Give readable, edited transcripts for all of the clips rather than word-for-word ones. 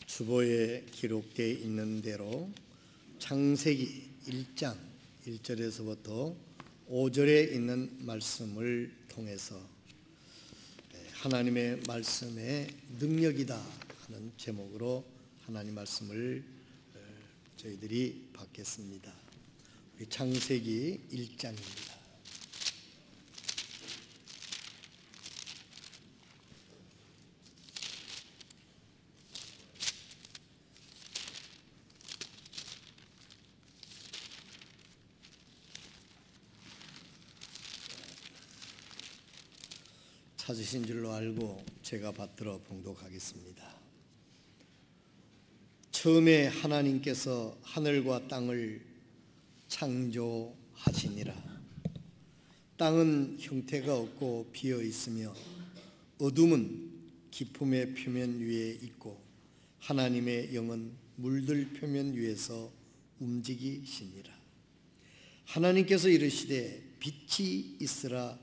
주보에 기록되어 있는 대로 창세기 1장 1절에서부터 5절에 있는 말씀을 통해서 하나님의 말씀의 능력이다 하는 제목으로 하나님 말씀을 저희들이 받겠습니다. 창세기 1장입니다. 찾으신 줄로 알고 제가 받들어 봉독하겠습니다. 처음에 하나님께서 하늘과 땅을 창조하시니라. 땅은 형태가 없고 비어 있으며 어둠은 깊음의 표면 위에 있고 하나님의 영은 물들 표면 위에서 움직이시니라. 하나님께서 이르시되 빛이 있으라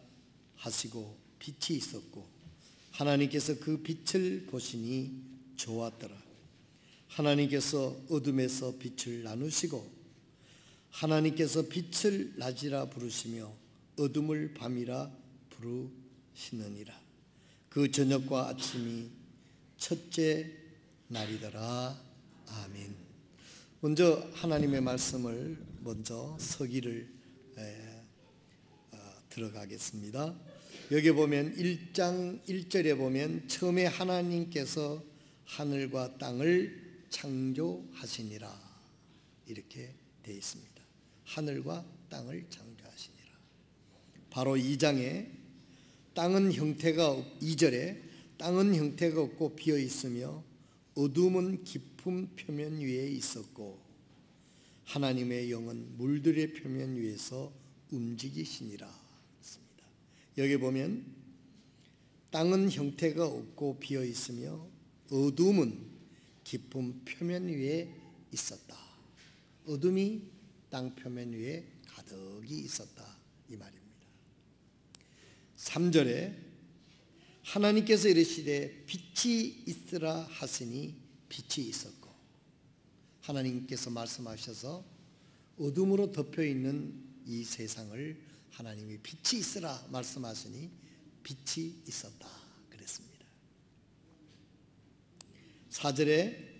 하시고 빛이 있었고 하나님께서 그 빛을 보시니 좋았더라. 하나님께서 어둠에서 빛을 나누시고 하나님께서 빛을 낮이라 부르시며 어둠을 밤이라 부르시느니라. 그 저녁과 아침이 첫째 날이더라. 아멘. 먼저 하나님의 말씀을 먼저 서기를 들어가겠습니다. 여기 보면 1장 1절에 보면 처음에 하나님께서 하늘과 땅을 창조하시니라 이렇게 되어 있습니다. 하늘과 땅을 창조하시니라. 바로 2장에 땅은 형태가 2절에 땅은 형태가 없고 비어 있으며 어둠은 깊은 표면 위에 있었고 하나님의 영은 물들의 표면 위에서 움직이시니라. 여기 보면 땅은 형태가 없고 비어 있으며 어둠은 깊은 표면 위에 있었다. 어둠이 땅 표면 위에 가득히 있었다 이 말입니다. 3절에 하나님께서 이르시되 빛이 있으라 하시니 빛이 있었고 하나님께서 말씀하셔서 어둠으로 덮여 있는 이 세상을 하나님이 빛이 있으라 말씀하시니 빛이 있었다 그랬습니다. 4절에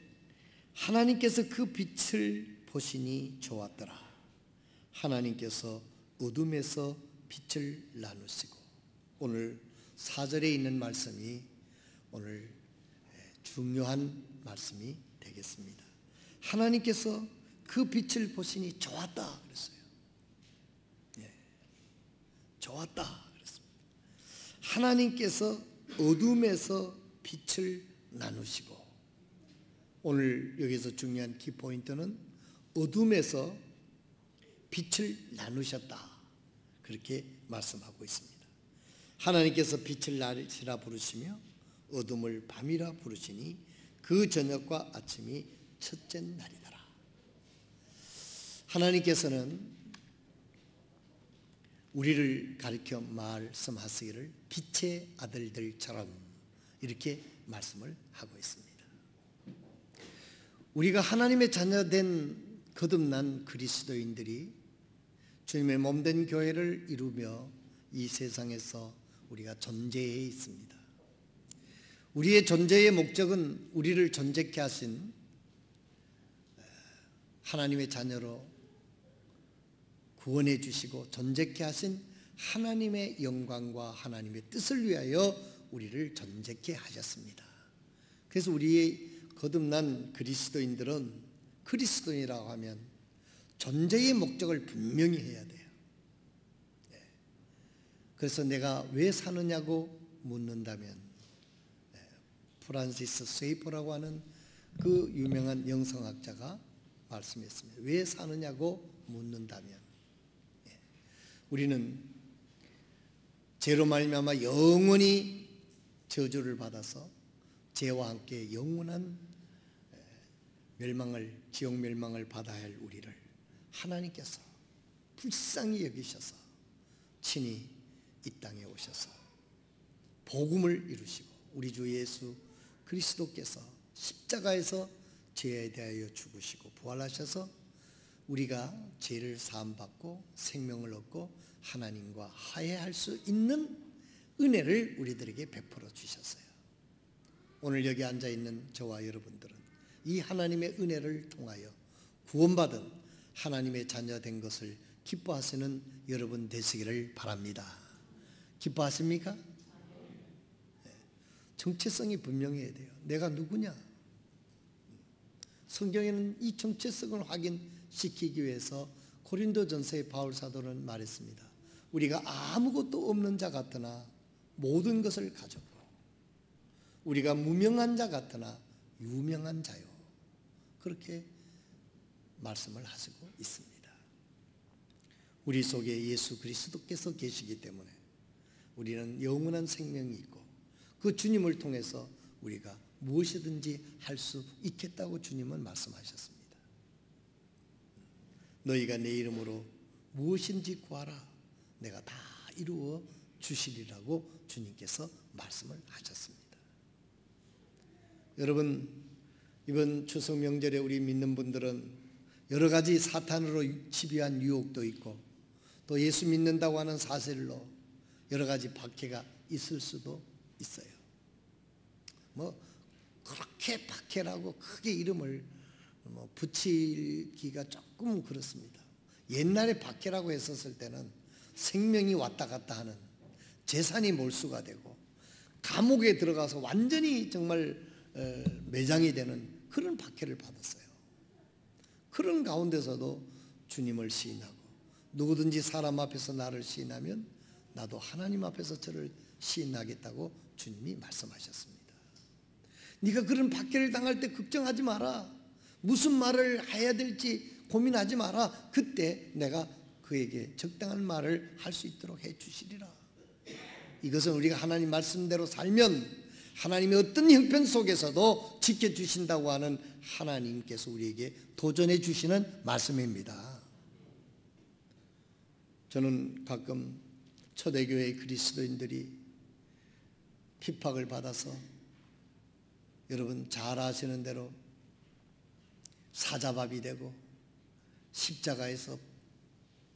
하나님께서 그 빛을 보시니 좋았더라. 하나님께서 어둠에서 빛을 나누시고 오늘 4절에 있는 말씀이 오늘 중요한 말씀이 되겠습니다. 하나님께서 그 빛을 보시니 좋았다 그랬어요. 좋았다 그랬습니다. 하나님께서 어둠에서 빛을 나누시고 오늘 여기서 중요한 키포인트는 어둠에서 빛을 나누셨다 그렇게 말씀하고 있습니다. 하나님께서 빛을 낮이라 부르시며 어둠을 밤이라 부르시니 그 저녁과 아침이 첫째 날이더라. 하나님께서는 우리를 가리켜 말씀하시기를 빛의 아들들처럼 이렇게 말씀을 하고 있습니다. 우리가 하나님의 자녀된 거듭난 그리스도인들이 주님의 몸된 교회를 이루며 이 세상에서 우리가 존재해 있습니다. 우리의 존재의 목적은 우리를 존재케 하신 하나님의 자녀로 구원해 주시고 존재케 하신 하나님의 영광과 하나님의 뜻을 위하여 우리를 존재케 하셨습니다. 그래서 우리의 거듭난 그리스도인들은 그리스도인이라고 하면 존재의 목적을 분명히 해야 돼요. 그래서 내가 왜 사느냐고 묻는다면 프란시스 세이퍼라고 하는 그 유명한 영성학자가 말씀했습니다. 왜 사느냐고 묻는다면 우리는 죄로 말미암아 영원히 저주를 받아서 죄와 함께 영원한 멸망을 지옥 멸망을 받아야 할 우리를 하나님께서 불쌍히 여기셔서 친히 이 땅에 오셔서 복음을 이루시고 우리 주 예수 그리스도께서 십자가에서 죄에 대하여 죽으시고 부활하셔서 우리가 죄를 사함받고 생명을 얻고 하나님과 화해할 수 있는 은혜를 우리들에게 베풀어 주셨어요. 오늘 여기 앉아있는 저와 여러분들은 이 하나님의 은혜를 통하여 구원받은 하나님의 자녀 된 것을 기뻐하시는 여러분 되시기를 바랍니다. 기뻐하십니까? 정체성이 분명해야 돼요. 내가 누구냐? 성경에는 이 정체성을 확인시키기 위해서 고린도전서의 바울 사도는 말했습니다. 우리가 아무것도 없는 자 같으나 모든 것을 가졌고 우리가 무명한 자 같으나 유명한 자요. 그렇게 말씀을 하시고 있습니다. 우리 속에 예수 그리스도께서 계시기 때문에 우리는 영원한 생명이 있고 그 주님을 통해서 우리가 무엇이든지 할 수 있겠다고 주님은 말씀하셨습니다. 너희가 내 이름으로 무엇인지 구하라. 내가 다 이루어 주시리라고 주님께서 말씀을 하셨습니다. 여러분, 이번 추석 명절에 우리 믿는 분들은 여러 가지 사탄으로 지배한 유혹도 있고 또 예수 믿는다고 하는 사실로 여러 가지 박해가 있을 수도 있어요. 그렇게 박해라고 크게 이름을 붙이기가 조금 그렇습니다. 옛날에 박해라고 했었을 때는 생명이 왔다 갔다 하는, 재산이 몰수가 되고 감옥에 들어가서 완전히 정말 매장이 되는 그런 박해를 받았어요. 그런 가운데서도 주님을 시인하고 누구든지 사람 앞에서 나를 시인하면 나도 하나님 앞에서 저를 시인하겠다고 주님이 말씀하셨습니다. 네가 그런 박해를 당할 때 걱정하지 마라. 무슨 말을 해야 될지 고민하지 마라. 그때 내가 그에게 적당한 말을 할 수 있도록 해 주시리라. 이것은 우리가 하나님 말씀대로 살면 하나님의 어떤 형편 속에서도 지켜주신다고 하는 하나님께서 우리에게 도전해 주시는 말씀입니다. 저는 가끔 초대교회 그리스도인들이 핍박을 받아서 여러분 잘 아시는 대로 사자밥이 되고 십자가에서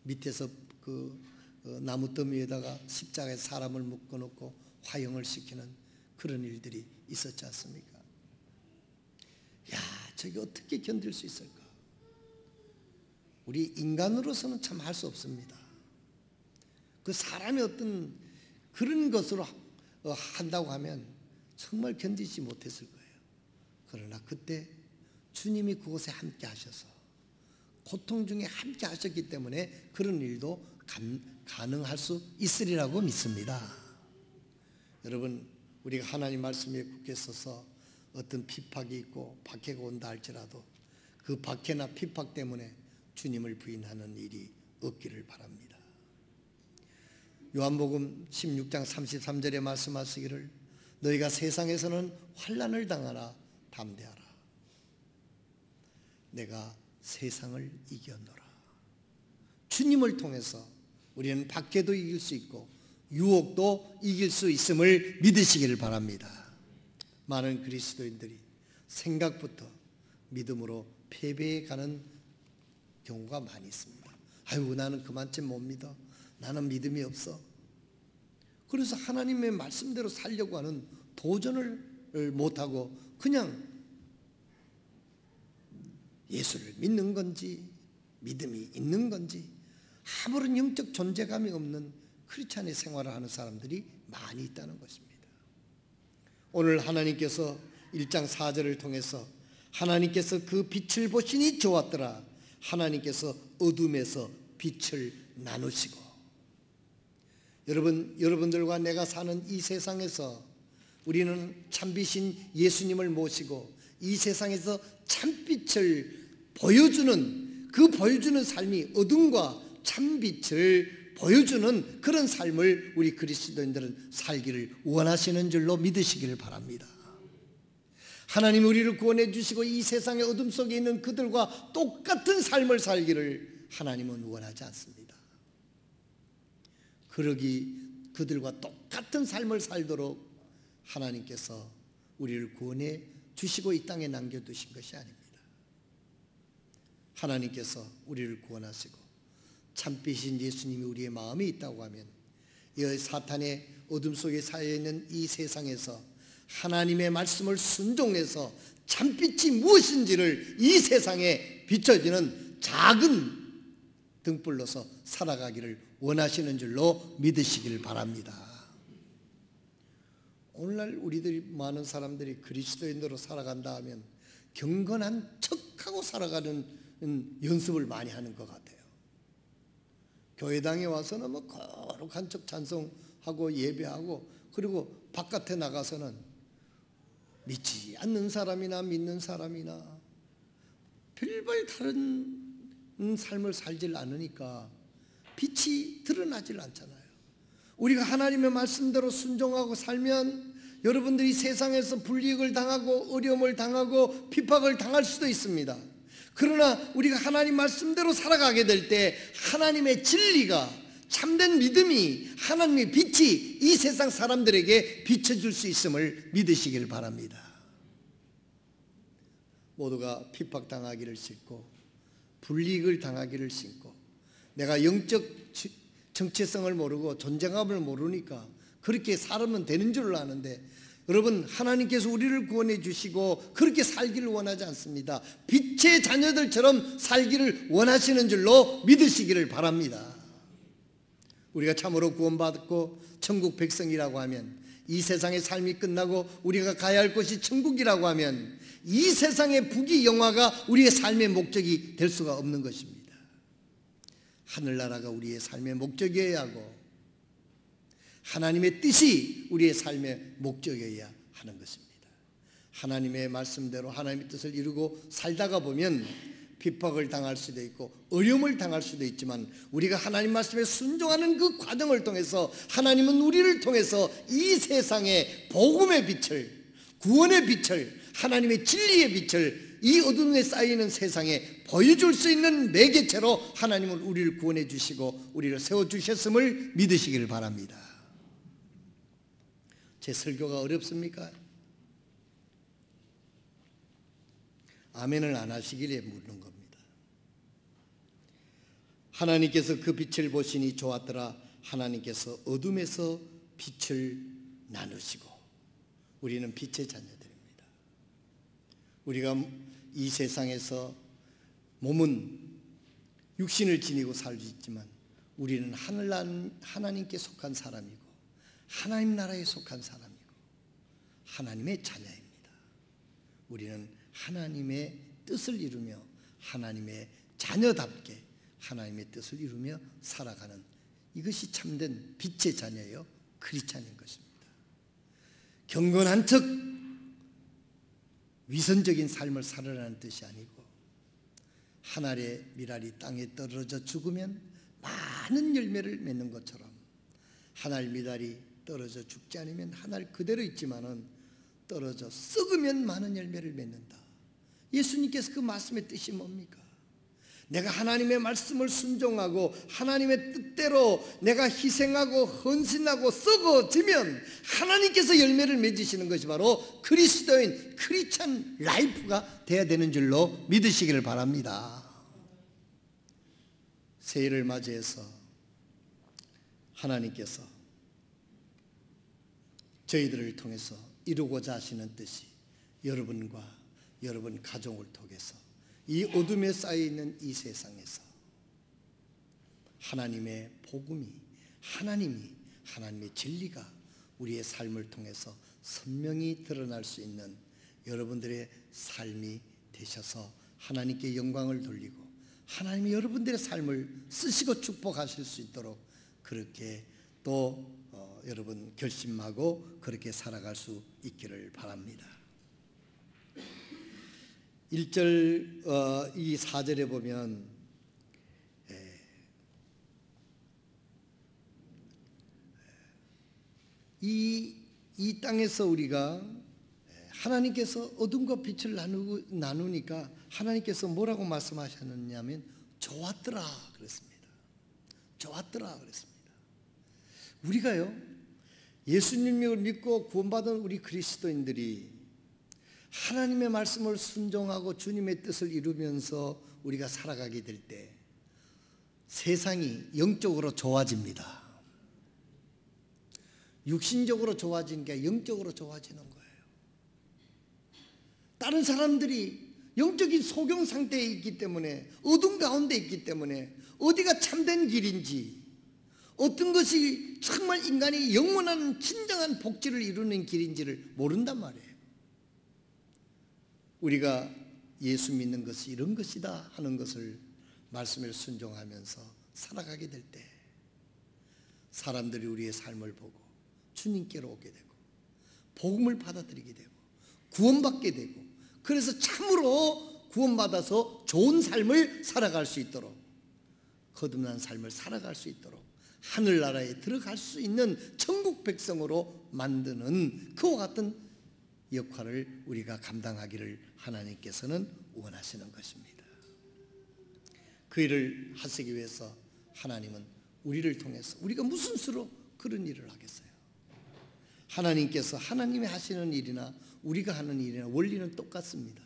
밑에서 그 나무 더미에다가 십자가에 사람을 묶어놓고 화형을 시키는 그런 일들이 있었지 않습니까? 야, 저게 어떻게 견딜 수 있을까? 우리 인간으로서는 참 할 수 없습니다. 그 사람의 어떤 그런 것으로 한다고 하면 정말 견디지 못했을 거예요. 그러나 그때 주님이 그곳에 함께 하셔서 고통 중에 함께 하셨기 때문에 그런 일도 가능할 수 있으리라고 믿습니다. 여러분, 우리가 하나님 말씀에 굳게 서서 어떤 핍박이 있고 박해가 온다 할지라도 그 박해나 핍박 때문에 주님을 부인하는 일이 없기를 바랍니다. 요한복음 16장 33절에 말씀하시기를 너희가 세상에서는 환난을 당하나 담대하라. 내가 세상을 이겨노라. 주님을 통해서 우리는 박해도 이길 수 있고 유혹도 이길 수 있음을 믿으시기를 바랍니다. 많은 그리스도인들이 생각부터 믿음으로 패배해 가는 경우가 많이 있습니다. 아이고 나는 그만큼 못 믿어. 나는 믿음이 없어. 그래서 하나님의 말씀대로 살려고 하는 도전을 못하고 그냥 예수를 믿는 건지 믿음이 있는 건지 아무런 영적 존재감이 없는 크리스찬의 생활을 하는 사람들이 많이 있다는 것입니다. 오늘 하나님께서 1장 4절을 통해서 하나님께서 그 빛을 보시니 좋았더라. 하나님께서 어둠에서 빛을 나누시고 여러분들과 내가 사는 이 세상에서 우리는 참빛인 예수님을 모시고 이 세상에서 참빛을 보여주는 그 보여주는 삶이 어둠과 참빛을 보여주는 그런 삶을 우리 그리스도인들은 살기를 원하시는 줄로 믿으시기를 바랍니다. 하나님 우리를 구원해 주시고 이 세상의 어둠 속에 있는 그들과 똑같은 삶을 살기를 하나님은 원하지 않습니다. 그들과 똑같은 삶을 살도록 하나님께서 우리를 구원해 주시고 이 땅에 남겨두신 것이 아닙니다. 하나님께서 우리를 구원하시고 참빛인 예수님이 우리의 마음에 있다고 하면 이 사탄의 어둠 속에 쌓여있는 이 세상에서 하나님의 말씀을 순종해서 참빛이 무엇인지를 이 세상에 비춰지는 작은 등불로서 살아가기를 원하시는 줄로 믿으시길 바랍니다. 오늘날 우리들이 많은 사람들이 그리스도인으로 살아간다 하면 경건한 척하고 살아가는 연습을 많이 하는 것 같아요. 교회당에 와서는 뭐 거룩한 척 찬송하고 예배하고, 그리고 바깥에 나가서는 믿지 않는 사람이나 믿는 사람이나 별별 다른 삶을 살질 않으니까 빛이 드러나질 않잖아요. 우리가 하나님의 말씀대로 순종하고 살면 여러분들이 세상에서 불이익을 당하고 어려움을 당하고 핍박을 당할 수도 있습니다. 그러나 우리가 하나님 말씀대로 살아가게 될 때 하나님의 진리가, 참된 믿음이, 하나님의 빛이 이 세상 사람들에게 비춰줄 수 있음을 믿으시길 바랍니다. 모두가 핍박당하기를 싫고 불이익을 당하기를 싫고 내가 영적 정체성을 모르고 존재감을 모르니까 그렇게 살면 되는 줄 아는데, 여러분, 하나님께서 우리를 구원해 주시고 그렇게 살기를 원하지 않습니다. 빛의 자녀들처럼 살기를 원하시는 줄로 믿으시기를 바랍니다. 우리가 참으로 구원받고 천국 백성이라고 하면, 이 세상의 삶이 끝나고 우리가 가야 할 곳이 천국이라고 하면 이 세상의 부귀영화가 우리의 삶의 목적이 될 수가 없는 것입니다. 하늘나라가 우리의 삶의 목적이어야 하고 하나님의 뜻이 우리의 삶의 목적이어야 하는 것입니다. 하나님의 말씀대로 하나님의 뜻을 이루고 살다가 보면 핍박을 당할 수도 있고 어려움을 당할 수도 있지만, 우리가 하나님 말씀에 순종하는 그 과정을 통해서 하나님은 우리를 통해서 이 세상의 복음의 빛을, 구원의 빛을, 하나님의 진리의 빛을 이 어둠에 쌓이는 세상에 보여줄 수 있는 매개체로 하나님은 우리를 구원해 주시고 우리를 세워주셨음을 믿으시기를 바랍니다. 제 설교가 어렵습니까? 아멘을 안 하시길래 묻는 겁니다. 하나님께서 그 빛을 보시니 좋았더라. 하나님께서 어둠에서 빛을 나누시고, 우리는 빛의 자녀들입니다. 우리가 이 세상에서 몸은 육신을 지니고 살고 있지만 우리는 하나님께 속한 사람이고 하나님 나라에 속한 사람이고 하나님의 자녀입니다. 우리는 하나님의 뜻을 이루며 하나님의 자녀답게 하나님의 뜻을 이루며 살아가는, 이것이 참된 빛의 자녀요 크리스찬인 것입니다. 경건한 척 위선적인 삶을 살아라는 뜻이 아니고, 하늘의 미랄이 땅에 떨어져 죽으면 많은 열매를 맺는 것처럼 하늘 미랄이 떨어져 죽지 않으면 하늘 그대로 있지만은 떨어져 썩으면 많은 열매를 맺는다. 예수님께서 그 말씀의 뜻이 뭡니까? 내가 하나님의 말씀을 순종하고 하나님의 뜻대로 내가 희생하고 헌신하고 썩어지면 하나님께서 열매를 맺으시는 것이 바로 그리스도인 크리스찬 라이프가 돼야 되는 줄로 믿으시기를 바랍니다. 새해를 맞이해서 하나님께서 저희들을 통해서 이루고자 하시는 뜻이 여러분과 여러분 가정을 통해서 이 어둠에 쌓여있는 이 세상에서 하나님의 복음이, 하나님의 진리가 우리의 삶을 통해서 선명히 드러날 수 있는 여러분들의 삶이 되셔서 하나님께 영광을 돌리고 하나님이 여러분들의 삶을 쓰시고 축복하실 수 있도록 그렇게 또 여러분 결심하고 그렇게 살아갈 수 있기를 바랍니다. 1절 이 4절에 보면 이 땅에서 우리가 하나님께서 어둠과 빛을 나누니까 하나님께서 뭐라고 말씀하셨느냐면 좋았더라 그랬습니다. 좋았더라 그랬습니다. 우리가요 예수님을 믿고 구원받은 우리 그리스도인들이 하나님의 말씀을 순종하고 주님의 뜻을 이루면서 우리가 살아가게 될 때 세상이 영적으로 좋아집니다. 육신적으로 좋아지는 게 영적으로 좋아지는 거예요. 다른 사람들이 영적인 소경 상태에 있기 때문에, 어둠 가운데 있기 때문에 어디가 참된 길인지, 어떤 것이 정말 인간이 영원한 진정한 복지를 이루는 길인지를 모른단 말이에요. 우리가 예수 믿는 것이 이런 것이다 하는 것을 말씀을 순종하면서 살아가게 될 때 사람들이 우리의 삶을 보고 주님께로 오게 되고 복음을 받아들이게 되고 구원받게 되고, 그래서 참으로 구원받아서 좋은 삶을 살아갈 수 있도록, 거듭난 삶을 살아갈 수 있도록 하늘나라에 들어갈 수 있는 천국 백성으로 만드는 그와 같은 역할을 우리가 감당하기를 하나님께서는 원하시는 것입니다. 그 일을 하시기 위해서 하나님은 우리를 통해서, 우리가 무슨 수로 그런 일을 하겠어요? 하나님께서 하나님이 하시는 일이나 우리가 하는 일이나 원리는 똑같습니다.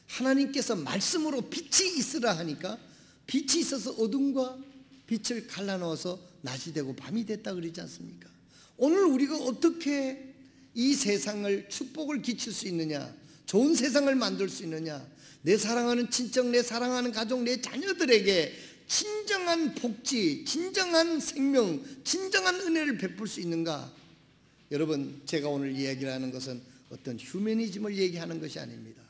하나님께서 말씀으로 빛이 있으라 하니까 빛이 있어서 어둠과 빛을 갈라놓아서 낮이 되고 밤이 됐다 그러지 않습니까? 오늘 우리가 어떻게 이 세상을 축복을 끼칠 수 있느냐, 좋은 세상을 만들 수 있느냐, 내 사랑하는 친척, 내 사랑하는 가족, 내 자녀들에게 진정한 복지, 진정한 생명, 진정한 은혜를 베풀 수 있는가? 여러분, 제가 오늘 이야기를 하는 것은 어떤 휴머니즘을 얘기하는 것이 아닙니다.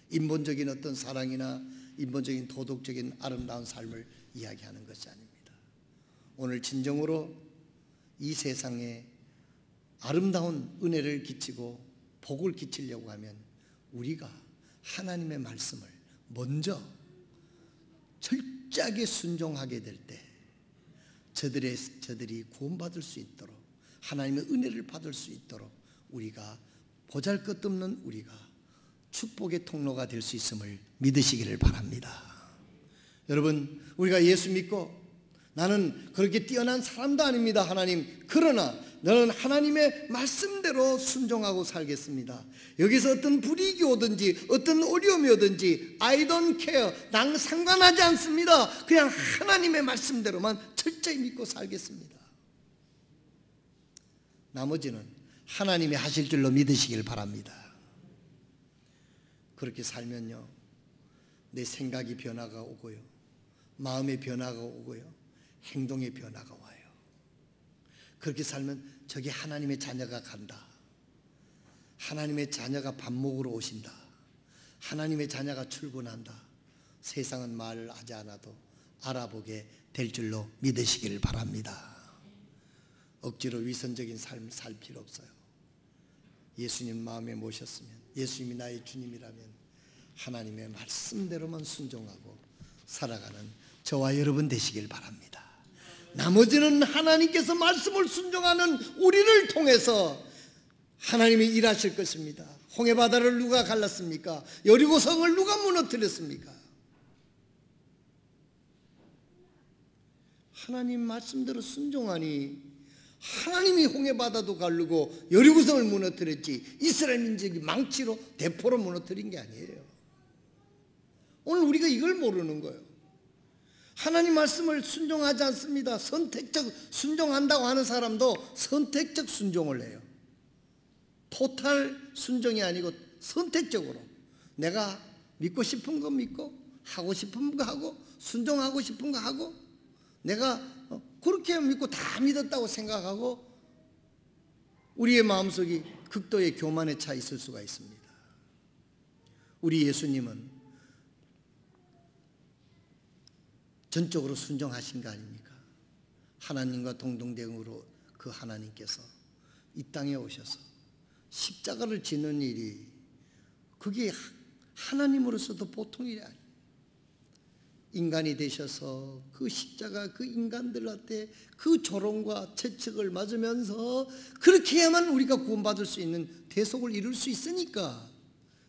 인본적인 어떤 사랑이나 인본적인 도덕적인 아름다운 삶을 이야기하는 것이 아닙니다. 오늘 진정으로 이 세상에 아름다운 은혜를 끼치고 복을 끼치려고 하면 우리가 하나님의 말씀을 먼저 철저하게 순종하게 될 때 저들이 구원받을 수 있도록, 하나님의 은혜를 받을 수 있도록 우리가 보잘것없는 우리가 축복의 통로가 될 수 있음을 믿으시기를 바랍니다. 여러분, 우리가 예수 믿고 나는 그렇게 뛰어난 사람도 아닙니다, 하나님. 그러나 너는 하나님의 말씀대로 순종하고 살겠습니다. 여기서 어떤 불이익이 오든지 어떤 어려움이 오든지 I don't care, 난 상관하지 않습니다. 그냥 하나님의 말씀대로만 철저히 믿고 살겠습니다. 나머지는 하나님이 하실 줄로 믿으시길 바랍니다. 그렇게 살면요, 내 생각이 변화가 오고요, 마음의 변화가 오고요, 행동의 변화가 와요. 그렇게 살면 저기 하나님의 자녀가 간다, 하나님의 자녀가 밥 먹으러 오신다, 하나님의 자녀가 출근한다, 세상은 말을 하지 않아도 알아보게 될 줄로 믿으시기를 바랍니다. 억지로 위선적인 삶을 살 필요 없어요. 예수님 마음에 모셨으면, 예수님이 나의 주님이라면 하나님의 말씀대로만 순종하고 살아가는 저와 여러분 되시길 바랍니다. 나머지는 하나님께서 말씀을 순종하는 우리를 통해서 하나님이 일하실 것입니다. 홍해바다를 누가 갈랐습니까? 여리고성을 누가 무너뜨렸습니까? 하나님 말씀대로 순종하니 하나님이 홍해바다도 가르고 여리고성을 무너뜨렸지, 이스라엘 민족이 망치로 대포로 무너뜨린 게 아니에요. 오늘 우리가 이걸 모르는 거예요. 하나님 말씀을 순종하지 않습니다. 선택적 순종한다고 하는 사람도 선택적 순종을 해요. 토탈 순종이 아니고 선택적으로 내가 믿고 싶은 거 믿고, 하고 싶은 거 하고, 순종하고 싶은 거 하고, 내가 그렇게 믿고 다 믿었다고 생각하고 우리의 마음속이 극도의 교만에 차 있을 수가 있습니다. 우리 예수님은 전적으로 순종하신 거 아닙니까? 하나님과 동등됨으로 그 하나님께서 이 땅에 오셔서 십자가를 지는 일이, 그게 하나님으로서도 보통 일이 아니에요. 인간이 되셔서 그 십자가, 그 인간들한테 그 조롱과 채찍을 맞으면서 그렇게 해야만 우리가 구원받을 수 있는 대속을 이룰 수 있으니까,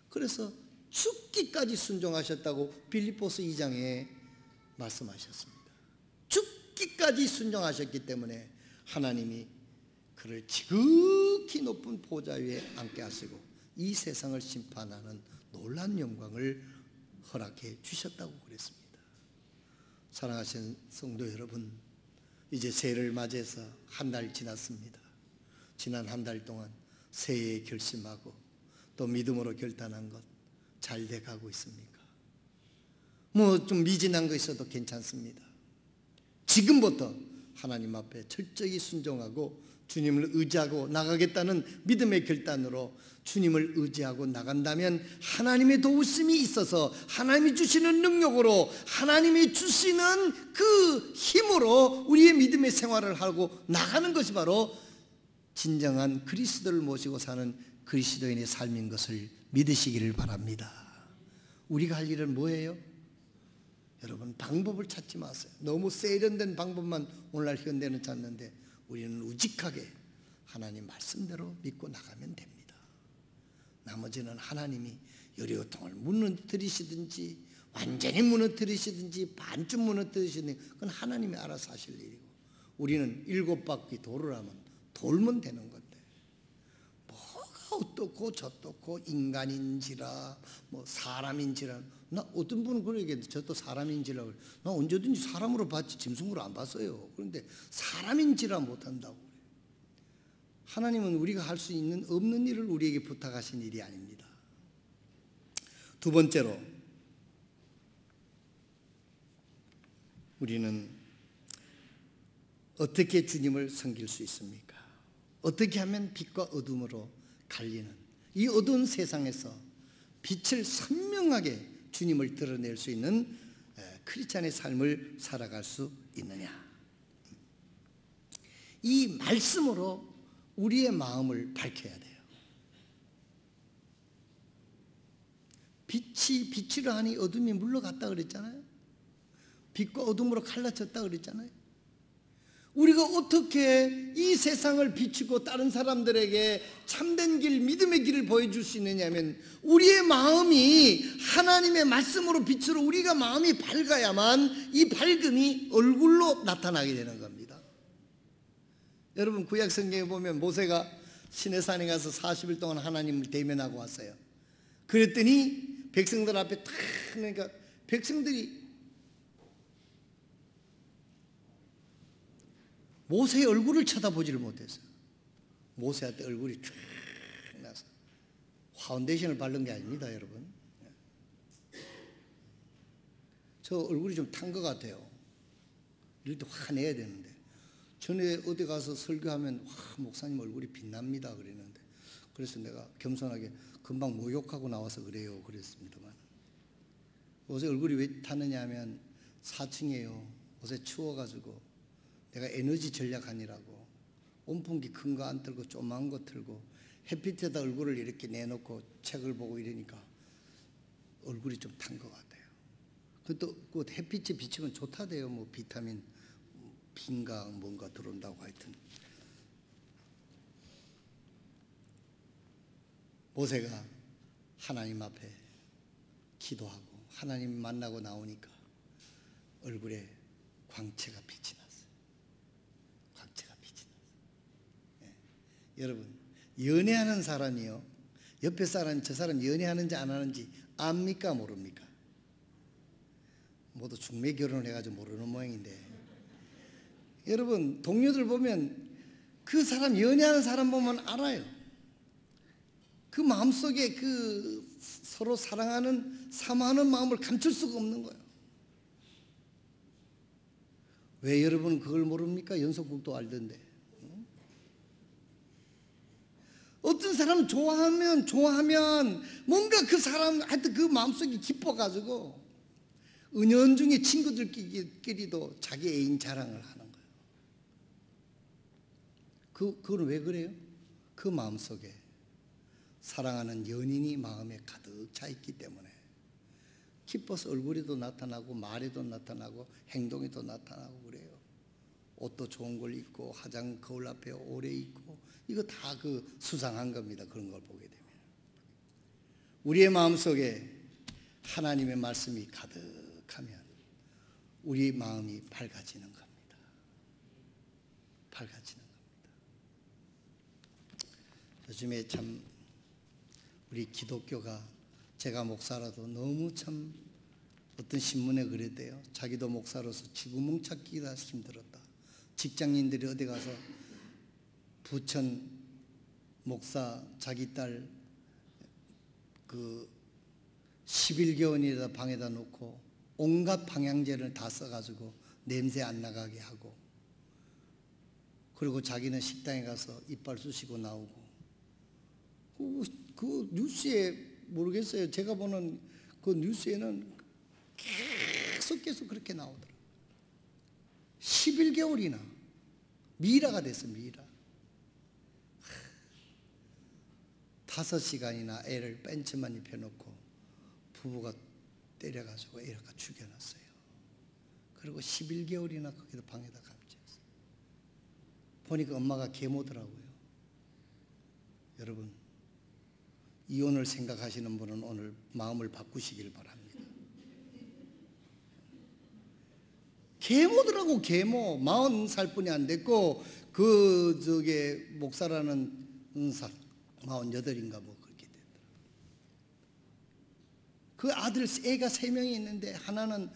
그래서 죽기까지 순종하셨다고 빌립보서 2장에 말씀하셨습니다. 죽기까지 순종하셨기 때문에 하나님이 그를 지극히 높은 보좌 위에 앉게 하시고 이 세상을 심판하는 놀라운 영광을 허락해 주셨다고 그랬습니다. 사랑하시는 성도 여러분, 이제 새해를 맞이해서 한 달 지났습니다. 지난 한 달 동안 새해에 결심하고 또 믿음으로 결단한 것 잘 돼가고 있습니까? 뭐 좀 미진한 거 있어도 괜찮습니다. 지금부터 하나님 앞에 철저히 순종하고 주님을 의지하고 나가겠다는 믿음의 결단으로 주님을 의지하고 나간다면 하나님의 도우심이 있어서 하나님이 주시는 능력으로 하나님이 주시는 그 힘으로 우리의 믿음의 생활을 하고 나가는 것이 바로 진정한 그리스도를 모시고 사는 그리스도인의 삶인 것을 믿으시기를 바랍니다. 우리가 할 일은 뭐예요? 여러분, 방법을 찾지 마세요. 너무 세련된 방법만 오늘날 현대는 찾는데 우리는 우직하게 하나님 말씀대로 믿고 나가면 됩니다. 나머지는 하나님이 여리고통을 무너뜨리시든지 완전히 무너뜨리시든지 반쯤 무너뜨리시든지 그건 하나님이 알아서 하실 일이고, 우리는 7바퀴 돌을 하면 돌면 되는 건데 뭐가 어떻고 저떻고 인간인지라 뭐 사람인지라, 나 어떤 분은 그렇게 얘기했는데 저도 사람인지라 그래. 나 언제든지 사람으로 봤지 짐승으로 안 봤어요. 그런데 사람인지라 못한다고 그래요. 하나님은 우리가 할 수 있는 없는 일을 우리에게 부탁하신 일이 아닙니다. 두 번째로, 우리는 어떻게 주님을 섬길 수 있습니까? 어떻게 하면 빛과 어둠으로 갈리는 이 어두운 세상에서 빛을 선명하게 주님을 드러낼 수 있는 크리스찬의 삶을 살아갈 수 있느냐? 이 말씀으로 우리의 마음을 밝혀야 돼요. 빛이 빛이라 하니 어둠이 물러갔다 그랬잖아요. 빛과 어둠으로 갈라졌다 그랬잖아요. 우리가 어떻게 이 세상을 비추고 다른 사람들에게 참된 길, 믿음의 길을 보여줄 수 있느냐면 우리의 마음이 하나님의 말씀으로 빛으로 우리가 마음이 밝아야만 이 밝음이 얼굴로 나타나게 되는 겁니다. 여러분, 구약 성경에 보면 모세가 시내산에 가서 40일 동안 하나님을 대면하고 왔어요. 그랬더니 백성들 앞에 탁, 그러니까 백성들이 모세의 얼굴을 쳐다보지를 못했어요. 모세한테 얼굴이 쫙 나서 파운데이션을 바른 게 아닙니다, 여러분. 저 얼굴이 좀 탄 것 같아요. 이럴 때 화내야 되는데, 전에 어디 가서 설교하면 목사님 얼굴이 빛납니다 그랬는데, 그래서 내가 겸손하게 금방 모욕하고 나와서 그래요 그랬습니다만, 모세 얼굴이 왜 타느냐 하면 4층이에요. 모세 추워가지고 내가 에너지 전략하느라고 온풍기 큰 거 안 틀고 조그만 거 틀고 햇빛에다 얼굴을 이렇게 내놓고 책을 보고 이러니까 얼굴이 좀 탄 것 같아요. 그것도 그 햇빛에 비치면 좋다대요. 뭐 비타민 B인가 뭔가 들어온다고. 하여튼 모세가 하나님 앞에 기도하고 하나님 만나고 나오니까 얼굴에 광채가 빛이 났어요. 광채가 빛이 났어요. 네. 여러분, 연애하는 사람이요, 옆에 사람이 저 사람 연애하는지 안 하는지 압니까 모릅니까? 모두 중매 결혼을 해가지고 모르는 모양인데, 여러분 동료들 보면 그 사람 연애하는 사람 보면 알아요. 그 마음속에 그 서로 사랑하는 사모하는 마음을 감출 수가 없는 거예요. 왜 여러분 그걸 모릅니까? 연속국도 알던데. 어떤 사람 좋아하면 뭔가 그 사람 하여튼 그 마음속이 깊어가지고 은연중에 친구들끼리도 자기 애인 자랑을 하는 거예요. 그건 왜 그래요? 그 마음속에 사랑하는 연인이 마음에 가득 차 있기 때문에 기뻐서 얼굴에도 나타나고 말에도 나타나고 행동에도 나타나고 그래요. 옷도 좋은 걸 입고 화장 거울 앞에 오래 있고 이거 다 그 수상한 겁니다. 그런 걸 보게 되면 우리의 마음속에 하나님의 말씀이 가득하면 우리 마음이 밝아지는 겁니다. 밝아지는 겁니다. 요즘에 참 우리 기독교가, 제가 목사라도 너무 참 어떤 신문에 그랬대요. 자기도 목사로서 쥐구멍 찾기가 힘들었다. 직장인들이 어디 가서 부천 목사 자기 딸 그 11개월이라 방에다 놓고 온갖 방향제를 다 써가지고 냄새 안 나가게 하고, 그리고 자기는 식당에 가서 이빨 쑤시고 나오고, 그 뉴스에 모르겠어요. 제가 보는 그 뉴스에는 계속 그렇게 나오더라고요. 11개월이나 미라가 됐어, 미라. 5시간이나 애를 벤츠만 입혀놓고 부부가 때려가지고 애를 죽여놨어요. 그리고 11개월이나 거기다 방에다 감춰있어요. 보니까 엄마가 계모더라고요. 여러분, 이혼을 생각하시는 분은 오늘 마음을 바꾸시길 바랍니다. 계모더라고, 계모. 40살뿐이 안 됐고, 목사라는 48인가 뭐 그렇게 됐더라고요. 그 아들, 애가 3명이 있는데, 하나는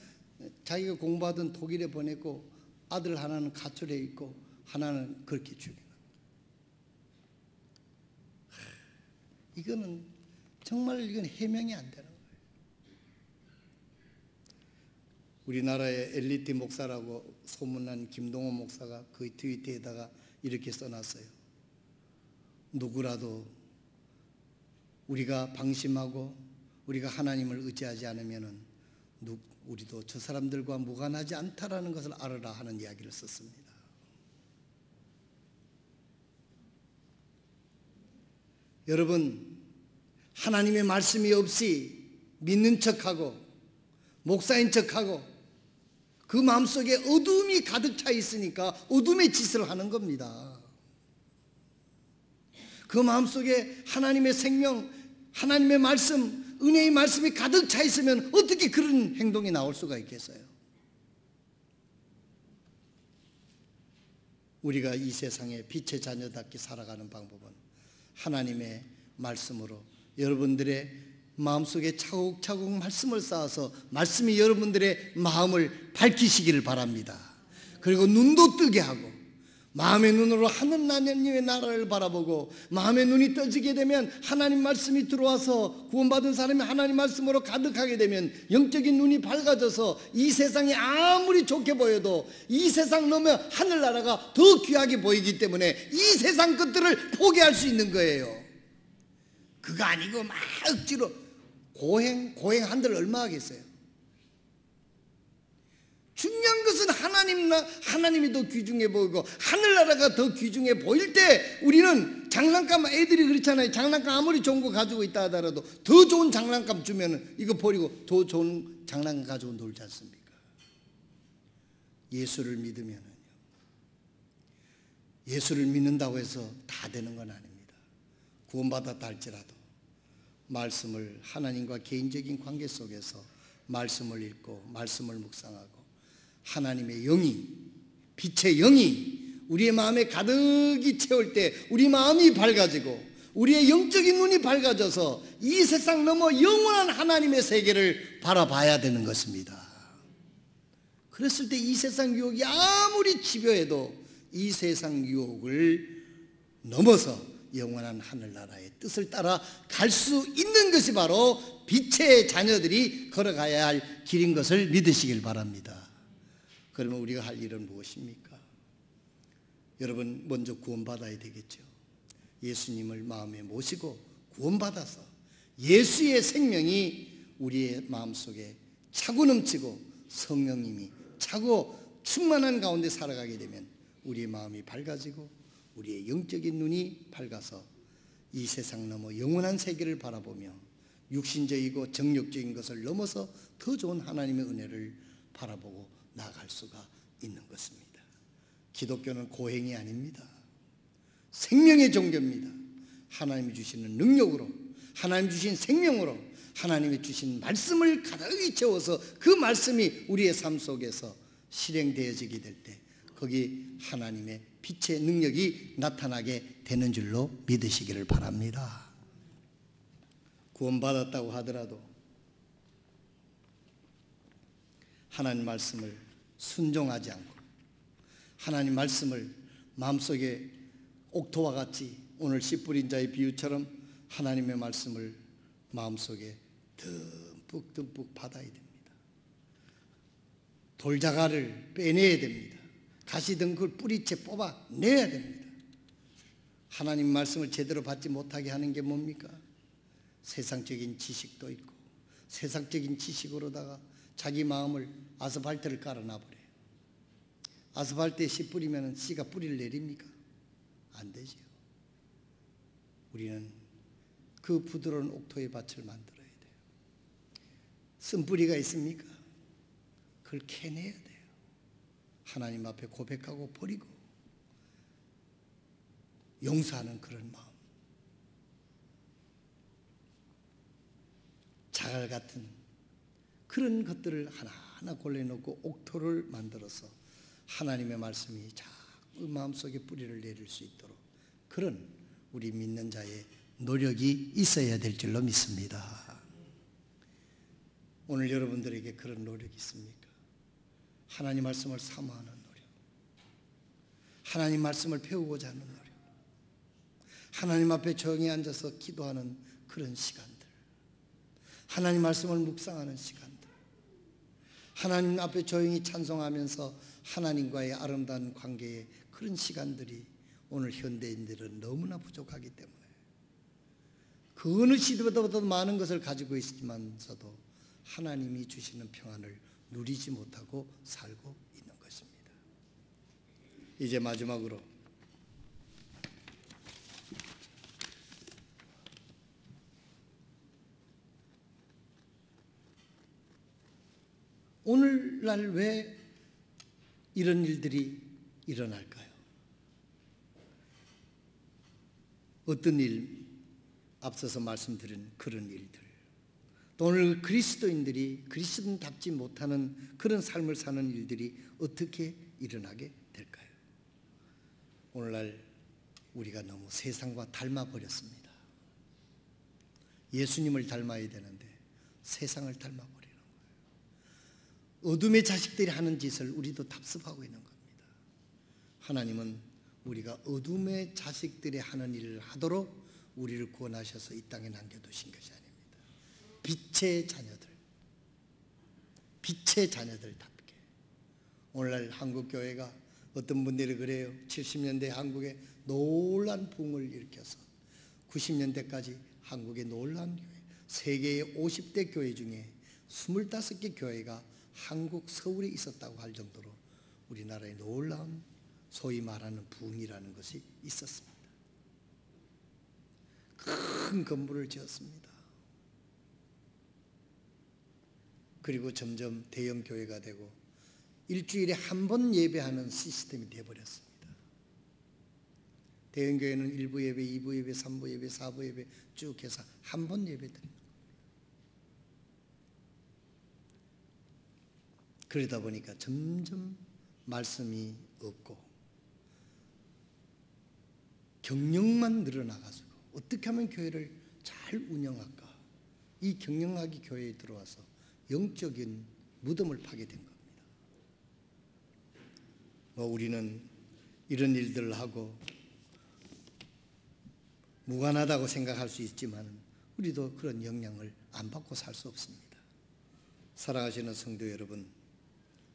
자기가 공부하던 독일에 보냈고, 아들 하나는 가출해 있고, 하나는 그렇게 죽여놨고. 이거는 정말 이건 해명이 안 되는 거예요. 우리나라의 엘리트 목사라고 소문난 김동호 목사가 그 트위터에다가 이렇게 써놨어요. 누구라도 우리가 방심하고 우리가 하나님을 의지하지 않으면은 우리도 저 사람들과 무관하지 않다라는 것을 알아라 하는 이야기를 썼습니다. 여러분, 하나님의 말씀이 없이 믿는 척하고 목사인 척하고 그 마음속에 어둠이 가득 차 있으니까 어둠의 짓을 하는 겁니다. 그 마음속에 하나님의 생명, 하나님의 말씀, 은혜의 말씀이 가득 차 있으면 어떻게 그런 행동이 나올 수가 있겠어요? 우리가 이 세상에 빛의 자녀답게 살아가는 방법은 하나님의 말씀으로 여러분들의 마음속에 차곡차곡 말씀을 쌓아서 말씀이 여러분들의 마음을 밝히시기를 바랍니다. 그리고 눈도 뜨게 하고 마음의 눈으로 하나님의 나라를 바라보고 마음의 눈이 떠지게 되면 하나님 말씀이 들어와서 구원받은 사람이 하나님 말씀으로 가득하게 되면 영적인 눈이 밝아져서 이 세상이 아무리 좋게 보여도 이 세상 넘어 하늘나라가 더 귀하게 보이기 때문에 이 세상 것들을 포기할 수 있는 거예요. 그거 아니고 막 억지로 고행 한들 얼마 하겠어요? 중요한 것은 하나님이 더 귀중해 보이고 하늘나라가 더 귀중해 보일 때 우리는 장난감, 애들이 그렇잖아요. 장난감 아무리 좋은 거 가지고 있다 하더라도 더 좋은 장난감 주면 이거 버리고 더 좋은 장난감 가지고 놀지 않습니까? 예수를 믿으면요, 예수를 믿는다고 해서 다 되는 건 아닙니다. 구원받았다 할지라도 말씀을 하나님과 개인적인 관계 속에서 말씀을 읽고 말씀을 묵상하고 하나님의 영이, 빛의 영이 우리의 마음에 가득히 채울 때 우리 마음이 밝아지고 우리의 영적인 눈이 밝아져서 이 세상 넘어 영원한 하나님의 세계를 바라봐야 되는 것입니다. 그랬을 때 이 세상 유혹이 아무리 집요해도 이 세상 유혹을 넘어서 영원한 하늘나라의 뜻을 따라 갈 수 있는 것이 바로 빛의 자녀들이 걸어가야 할 길인 것을 믿으시길 바랍니다. 그러면 우리가 할 일은 무엇입니까? 여러분, 먼저 구원받아야 되겠죠. 예수님을 마음에 모시고 구원받아서 예수의 생명이 우리의 마음속에 차고 넘치고 성령님이 차고 충만한 가운데 살아가게 되면 우리의 마음이 밝아지고 우리의 영적인 눈이 밝아서 이 세상 넘어 영원한 세계를 바라보며 육신적이고 정욕적인 것을 넘어서 더 좋은 하나님의 은혜를 바라보고 나아갈 수가 있는 것입니다. 기독교는 고행이 아닙니다. 생명의 종교입니다. 하나님이 주시는 능력으로, 하나님 주신 생명으로 하나님이 주신 말씀을 가득히 채워서 그 말씀이 우리의 삶 속에서 실행되어지게 될 때 거기 하나님의 빛의 능력이 나타나게 되는 줄로 믿으시기를 바랍니다. 구원받았다고 하더라도 하나님 말씀을 순종하지 않고 하나님 말씀을 마음속에 옥토와 같이 오늘 씨 뿌린 자의 비유처럼 하나님의 말씀을 마음속에 듬뿍 받아야 됩니다. 돌자갈을 빼내야 됩니다. 가시든 그걸 뿌리채 뽑아내야 됩니다. 하나님 말씀을 제대로 받지 못하게 하는 게 뭡니까? 세상적인 지식도 있고 세상적인 지식으로다가 자기 마음을 아스팔트를 깔아놔버려요. 아스팔트에 씨 뿌리면 씨가 뿌리를 내립니까? 안 되지요. 우리는 그 부드러운 옥토의 밭을 만들어야 돼요. 쓴뿌리가 있습니까? 그걸 캐내야 돼요. 하나님 앞에 고백하고 버리고 용서하는 그런 마음. 자갈 같은 그런 것들을 하나하나 골라놓고 옥토를 만들어서 하나님의 말씀이 자꾸 마음속에 뿌리를 내릴 수 있도록 그런 우리 믿는 자의 노력이 있어야 될 줄로 믿습니다. 오늘 여러분들에게 그런 노력이 있습니까? 하나님 말씀을 사모하는 노력, 하나님 말씀을 배우고자 하는 노력, 하나님 앞에 조용히 앉아서 기도하는 그런 시간들, 하나님 말씀을 묵상하는 시간들, 하나님 앞에 조용히 찬송하면서 하나님과의 아름다운 관계의 그런 시간들이 오늘 현대인들은 너무나 부족하기 때문에 그 어느 시대보다도 많은 것을 가지고 있지만서도 하나님이 주시는 평안을 누리지 못하고 살고 있는 것입니다. 이제 마지막으로 오늘날 왜 이런 일들이 일어날까요? 어떤 일, 앞서서 말씀드린 그런 일들, 또 오늘 그리스도인들이 그리스도인답지 못하는 그런 삶을 사는 일들이 어떻게 일어나게 될까요? 오늘날 우리가 너무 세상과 닮아버렸습니다. 예수님을 닮아야 되는데 세상을 닮아버리는 거예요. 어둠의 자식들이 하는 짓을 우리도 답습하고 있는 겁니다. 하나님은 우리가 어둠의 자식들이 하는 일을 하도록 우리를 구원하셔서 이 땅에 남겨두신 것이 아닙니다. 빛의 자녀들, 빛의 자녀들답게. 오늘날 한국교회가 어떤 분들이 그래요. 70년대 한국에 놀란 붕을 일으켜서 90년대까지 한국의 놀란 교회, 세계의 50대 교회 중에 25개 교회가 한국 서울에 있었다고 할 정도로 우리나라에 놀라운 소위 말하는 붕이라는 것이 있었습니다. 큰 건물을 지었습니다. 그리고 점점 대형 교회가 되고 일주일에 한 번 예배하는 시스템이 되어버렸습니다. 대형 교회는 1부 예배, 2부 예배, 3부 예배, 4부 예배 쭉 해서 한 번 예배 드립니다. 그러다 보니까 점점 말씀이 없고 경영만 늘어나가지고 어떻게 하면 교회를 잘 운영할까? 이 경영학이 교회에 들어와서 영적인 무덤을 파게 된 겁니다. 우리는 이런 일들을 하고 무관하다고 생각할 수 있지만 우리도 그런 영향을 안 받고 살 수 없습니다. 사랑하시는 성도 여러분,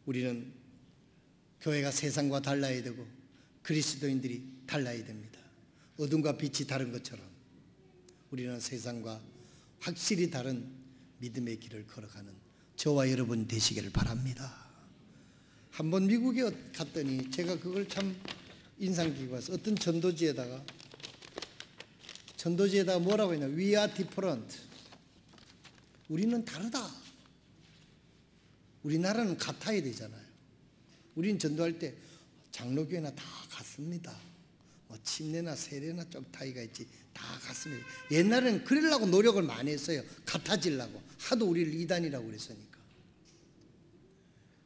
우리는 교회가 세상과 달라야 되고 그리스도인들이 달라야 됩니다. 어둠과 빛이 다른 것처럼 우리는 세상과 확실히 다른 믿음의 길을 걸어가는 저와 여러분 되시기를 바랍니다. 한번 미국에 갔더니 제가 그걸 참 인상 깊게 봤어요. 어떤 전도지에다가 뭐라고 했냐, We are different. 우리는 다르다. 우리나라는 같아야 되잖아요. 우리는 전도할 때 장로교회나 다 같습니다. 침례나 세례나 좀 타이가 있지 다 같습니다. 옛날에는 그러려고 노력을 많이 했어요. 같아지려고. 하도 우리를 이단이라고 그랬으니까.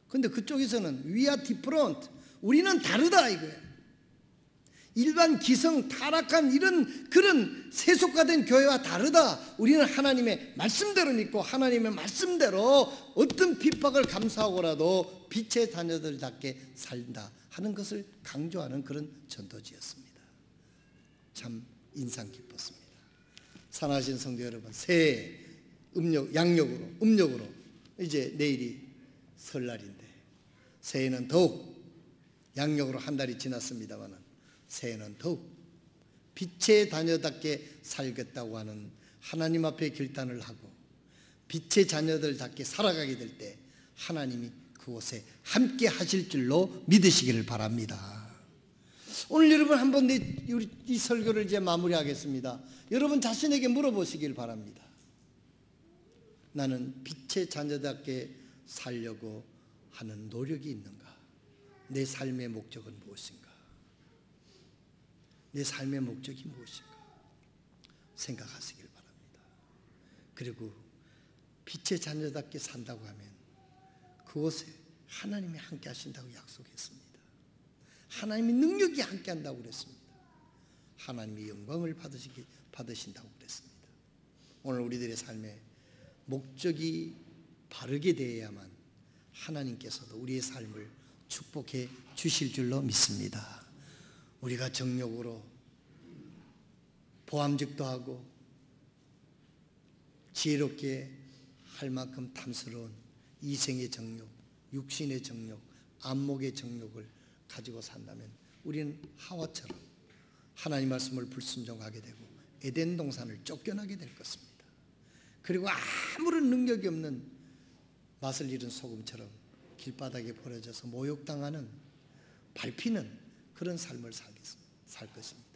근데 그쪽에서는 We are different. 우리는 다르다 이거예요. 일반 기성 타락한 이런 그런 세속화된 교회와 다르다. 우리는 하나님의 말씀대로 믿고 하나님의 말씀대로 어떤 핍박을 감수하고라도 빛의 자녀들답게 산다 하는 것을 강조하는 그런 전도지였습니다. 참 인상 깊었습니다. 사랑하신 성도 여러분, 새해 음력으로 이제 내일이 설날인데 새해는 더욱 양력으로 한 달이 지났습니다만 새해는 더욱 빛의 자녀답게 살겠다고 하는 하나님 앞에 결단을 하고 빛의 자녀들답게 살아가게 될 때 하나님이 그곳에 함께 하실 줄로 믿으시기를 바랍니다. 오늘 여러분 한번 이 설교를 이제 마무리하겠습니다. 여러분 자신에게 물어보시길 바랍니다. 나는 빛의 자녀답게 살려고 하는 노력이 있는가? 내 삶의 목적은 무엇인가? 내 삶의 목적이 무엇인가? 생각하시길 바랍니다. 그리고 빛의 자녀답게 산다고 하면 그곳에 하나님이 함께 하신다고 약속했습니다. 하나님의 능력이 함께 한다고 그랬습니다. 하나님의 영광을 받으신다고 그랬습니다. 오늘 우리들의 삶의 목적이 바르게 되어야만 하나님께서도 우리의 삶을 축복해 주실 줄로 믿습니다. 우리가 정욕으로 보암직도 하고 지혜롭게 할 만큼 탐스러운 이생의 정욕, 육신의 정욕, 안목의 정욕을 가지고 산다면 우리는 하와처럼 하나님 말씀을 불순종하게 되고 에덴 동산을 쫓겨나게 될 것입니다. 그리고 아무런 능력이 없는 맛을 잃은 소금처럼 길바닥에 버려져서 모욕당하는 밟히는 그런 삶을 살 것입니다.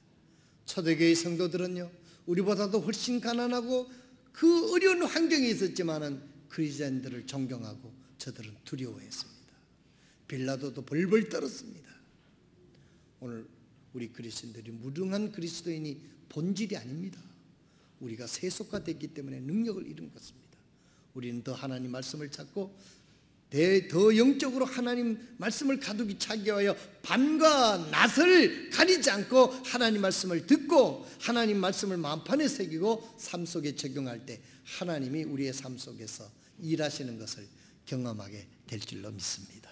초대교회 성도들은요, 우리보다도 훨씬 가난하고 그 어려운 환경에 있었지만은 그리스도인들을 존경하고 저들은 두려워했습니다. 빌라도도 벌벌 떨었습니다. 오늘 우리 그리스도인들이 무능한 그리스도인이 본질이 아닙니다. 우리가 세속화됐기 때문에 능력을 잃은 것입니다. 우리는 더 하나님 말씀을 찾고 더 영적으로 하나님 말씀을 가득히 차게 하여 밤과 낮을 가리지 않고 하나님 말씀을 듣고 하나님 말씀을 마음판에 새기고 삶 속에 적용할 때 하나님이 우리의 삶 속에서 일하시는 것을 경험하게 될 줄로 믿습니다.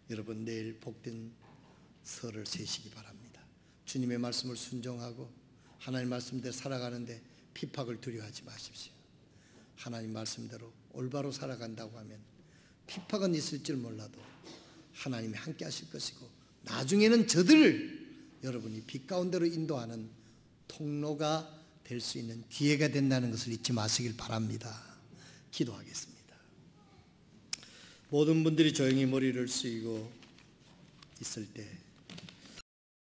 여러분 내일 복된 설을 세시기 바랍니다. 주님의 말씀을 순종하고 하나님 말씀대로 살아가는데 핍박을 두려워하지 마십시오. 하나님 말씀대로 올바로 살아간다고 하면 핍박은 있을 줄 몰라도 하나님이 함께 하실 것이고 나중에는 저들을 여러분이 빛 가운데로 인도하는 통로가 될 수 있는 기회가 된다는 것을 잊지 마시길 바랍니다. 기도하겠습니다. 모든 분들이 조용히 머리를 숙이고 있을 때